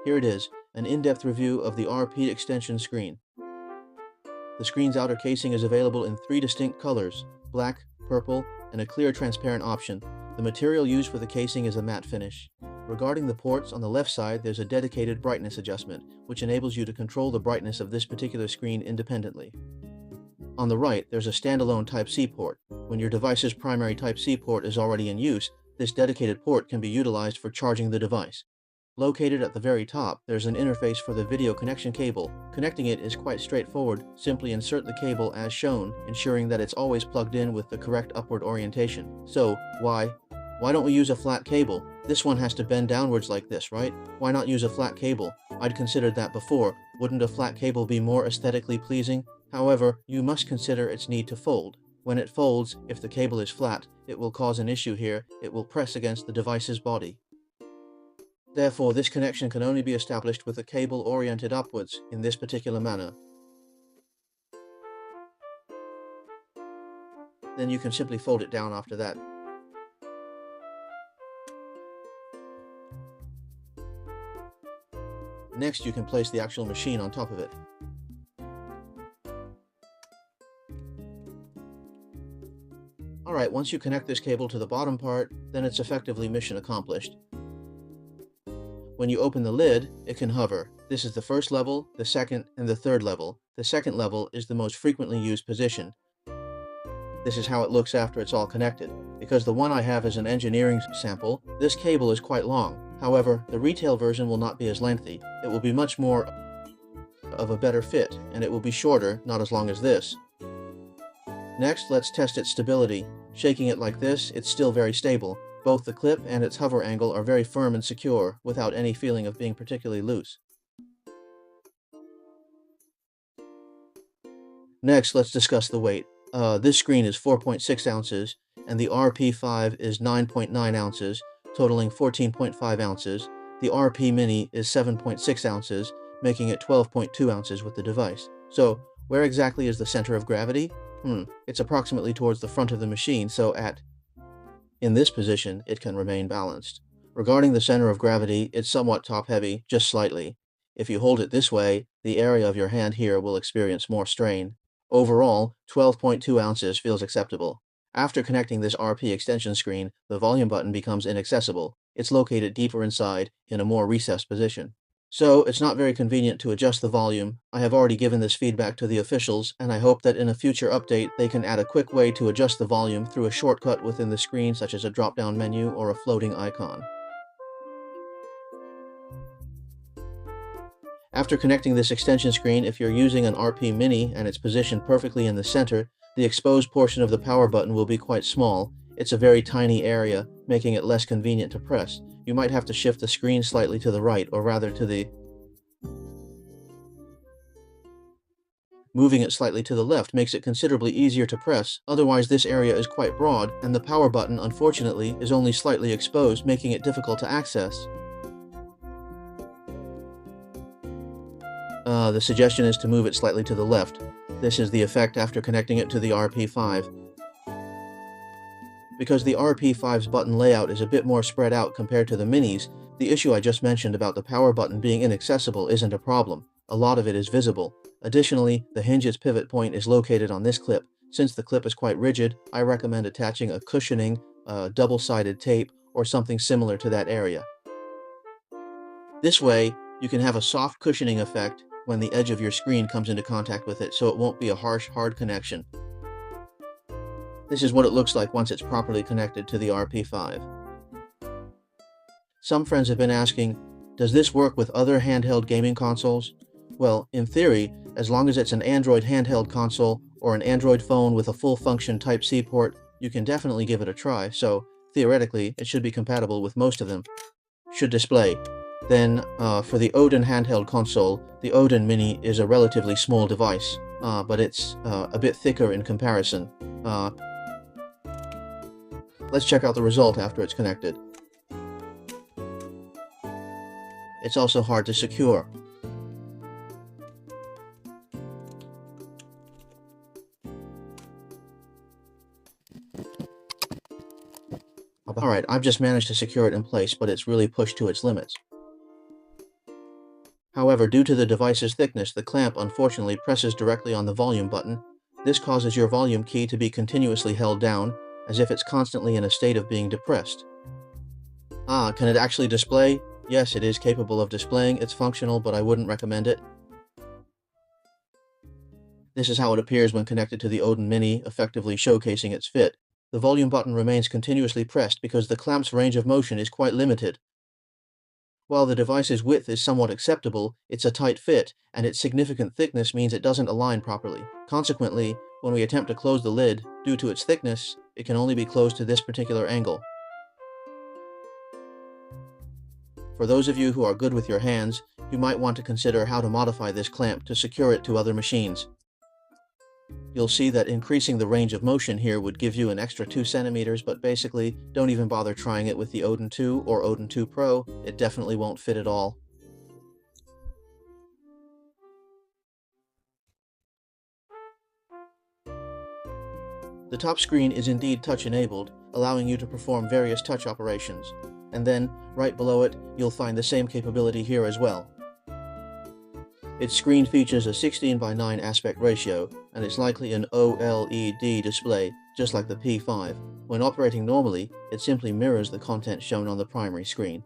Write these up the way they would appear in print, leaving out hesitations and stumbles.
Here it is, an in-depth review of the RP extension screen. The screen's outer casing is available in 3 distinct colors: black, purple, and a clear transparent option. The material used for the casing is a matte finish. Regarding the ports, on the left side there's a dedicated brightness adjustment, which enables you to control the brightness of this particular screen independently. On the right, there's a standalone Type-C port. When your device's primary Type-C port is already in use, this dedicated port can be utilized for charging the device. Located at the very top, there's an interface for the video connection cable. Connecting it is quite straightforward. Simply insert the cable as shown, ensuring that it's always plugged in with the correct upward orientation. So, why don't we use a flat cable? This one has to bend downwards like this, right? Why not use a flat cable? I'd considered that before. Wouldn't a flat cable be more aesthetically pleasing? However, you must consider its need to fold. When it folds, if the cable is flat, it will cause an issue here. It will press against the device's body. Therefore, this connection can only be established with a cable oriented upwards in this particular manner. Then you can simply fold it down after that. Next, you can place the actual machine on top of it. Alright, once you connect this cable to the bottom part, then it's effectively mission accomplished. When you open the lid, it can hover. This is the first level, the second, and the third level. The second level is the most frequently used position. This is how it looks after it's all connected. Because the one I have is an engineering sample, this cable is quite long. However, the retail version will not be as lengthy. It will be much more of a better fit, and it will be shorter, not as long as this. Next, let's test its stability. Shaking it like this, it's still very stable. Both the clip and its hover angle are very firm and secure, without any feeling of being particularly loose. Next, let's discuss the weight. This screen is 4.6 ounces, and the RP5 is 9.9 ounces, totaling 14.5 ounces. The RP Mini is 7.6 ounces, making it 12.2 ounces with the device. So, where exactly is the center of gravity? It's approximately towards the front of the machine, so in this position, it can remain balanced. Regarding the center of gravity, it's somewhat top-heavy, just slightly. If you hold it this way, the area of your hand here will experience more strain. Overall, 12.2 ounces feels acceptable. After connecting this RP extension screen, the volume button becomes inaccessible. It's located deeper inside, in a more recessed position. So, it's not very convenient to adjust the volume. I have already given this feedback to the officials, and I hope that in a future update they can add a quick way to adjust the volume through a shortcut within the screen, such as a drop-down menu or a floating icon. After connecting this extension screen, if you're using an RP Mini and it's positioned perfectly in the center, the exposed portion of the power button will be quite small. It's a very tiny area, making it less convenient to press. You might have to shift the screen slightly to the right, or rather to the... Moving it slightly to the left makes it considerably easier to press, otherwise this area is quite broad, and the power button, unfortunately, is only slightly exposed, making it difficult to access. The suggestion is to move it slightly to the left. This is the effect after connecting it to the RP5. Because the RP5's button layout is a bit more spread out compared to the Minis, the issue I just mentioned about the power button being inaccessible isn't a problem. A lot of it is visible. Additionally, the hinge's pivot point is located on this clip. Since the clip is quite rigid, I recommend attaching a cushioning, double-sided tape, or something similar to that area. This way, you can have a soft cushioning effect when the edge of your screen comes into contact with it, so it won't be a harsh, hard connection. This is what it looks like once it's properly connected to the RP5. Some friends have been asking, does this work with other handheld gaming consoles? Well, in theory, as long as it's an Android handheld console or an Android phone with a full-function Type-C port, you can definitely give it a try, so theoretically, it should be compatible with most of them. Should display. Then, for the Odin handheld console, the Odin Mini is a relatively small device, but it's a bit thicker in comparison. Let's check out the result after it's connected. It's also hard to secure. Alright, I've just managed to secure it in place, but it's really pushed to its limits. However, due to the device's thickness, the clamp unfortunately presses directly on the volume button. This causes your volume key to be continuously held down, as if it's constantly in a state of being depressed. Can it actually display? Yes, it is capable of displaying. It's functional, but I wouldn't recommend it. This is how it appears when connected to the Odin Mini, effectively showcasing its fit. The volume button remains continuously pressed because the clamp's range of motion is quite limited. While the device's width is somewhat acceptable, it's a tight fit, and its significant thickness means it doesn't align properly. Consequently, when we attempt to close the lid, due to its thickness, it can only be closed to this particular angle. For those of you who are good with your hands, you might want to consider how to modify this clamp to secure it to other machines. You'll see that increasing the range of motion here would give you an extra 2 centimeters, but basically, don't even bother trying it with the Odin 2 or Odin 2 Pro, it definitely won't fit at all. The top screen is indeed touch-enabled, allowing you to perform various touch operations. And then, right below it, you'll find the same capability here as well. Its screen features a 16:9 aspect ratio, and it's likely an OLED display, just like the P5. When operating normally, it simply mirrors the content shown on the primary screen.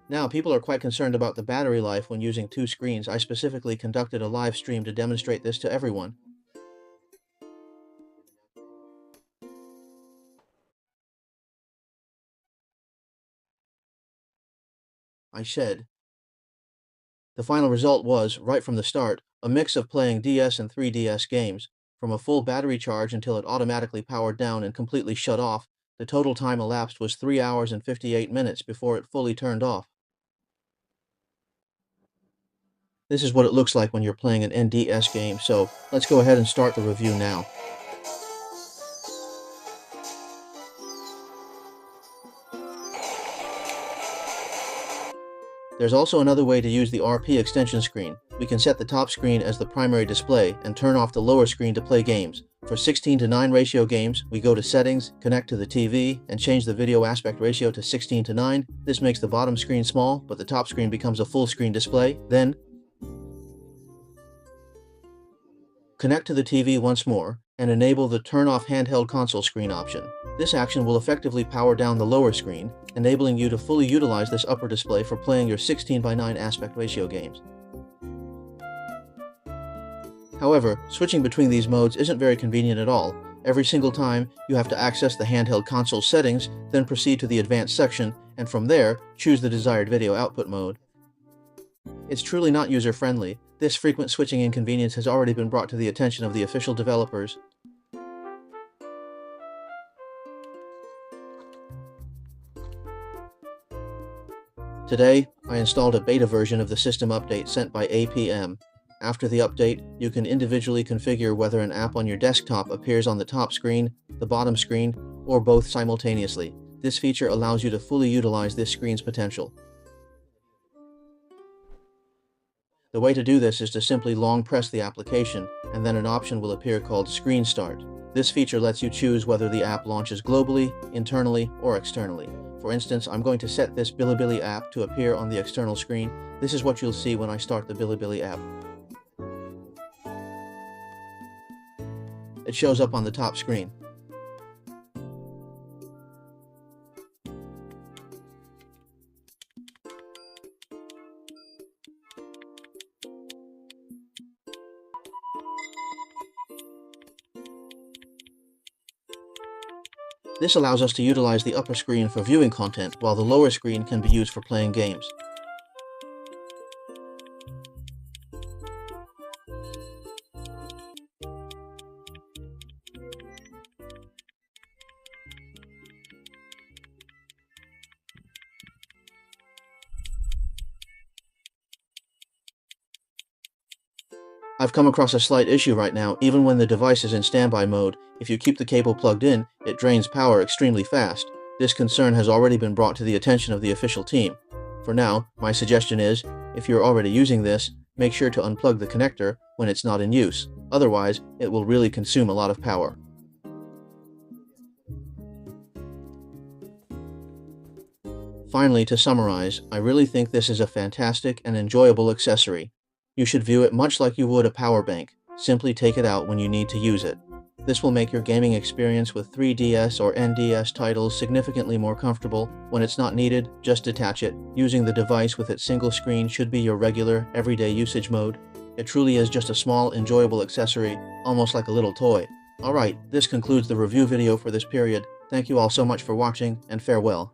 Now, people are quite concerned about the battery life when using two screens. I specifically conducted a live stream to demonstrate this to everyone. I said, the final result was, right from the start, a mix of playing DS and 3DS games. From a full battery charge until it automatically powered down and completely shut off, the total time elapsed was 3 hours and 58 minutes before it fully turned off. This is what it looks like when you're playing an NDS game, so let's go ahead and start the review now. There's also another way to use the RP extension screen. We can set the top screen as the primary display and turn off the lower screen to play games. For 16:9 ratio games, we go to Settings, connect to the TV, and change the video aspect ratio to 16:9. This makes the bottom screen small, but the top screen becomes a full screen display. Then, connect to the TV once more, and enable the Turn Off Handheld Console Screen option. This action will effectively power down the lower screen, enabling you to fully utilize this upper display for playing your 16:9 aspect ratio games. However, switching between these modes isn't very convenient at all. Every single time, you have to access the handheld console settings, then proceed to the advanced section, and from there, choose the desired video output mode. It's truly not user-friendly. This frequent switching inconvenience has already been brought to the attention of the official developers. Today, I installed a beta version of the system update sent by APM. After the update, you can individually configure whether an app on your desktop appears on the top screen, the bottom screen, or both simultaneously. This feature allows you to fully utilize this screen's potential. The way to do this is to simply long press the application, and then an option will appear called Screen Start. This feature lets you choose whether the app launches globally, internally, or externally. For instance, I'm going to set this Bilibili app to appear on the external screen. This is what you'll see when I start the Bilibili app. It shows up on the top screen. This allows us to utilize the upper screen for viewing content, while the lower screen can be used for playing games. I've come across a slight issue right now. Even when the device is in standby mode, if you keep the cable plugged in, it drains power extremely fast. This concern has already been brought to the attention of the official team. For now, my suggestion is, if you're already using this, make sure to unplug the connector when it's not in use. Otherwise, it will really consume a lot of power. Finally, to summarize, I really think this is a fantastic and enjoyable accessory. You should view it much like you would a power bank. Simply take it out when you need to use it. This will make your gaming experience with 3DS or NDS titles significantly more comfortable. When it's not needed, just detach it. Using the device with its single screen should be your regular, everyday usage mode. It truly is just a small, enjoyable accessory, almost like a little toy. Alright, this concludes the review video for this period. Thank you all so much for watching, and farewell.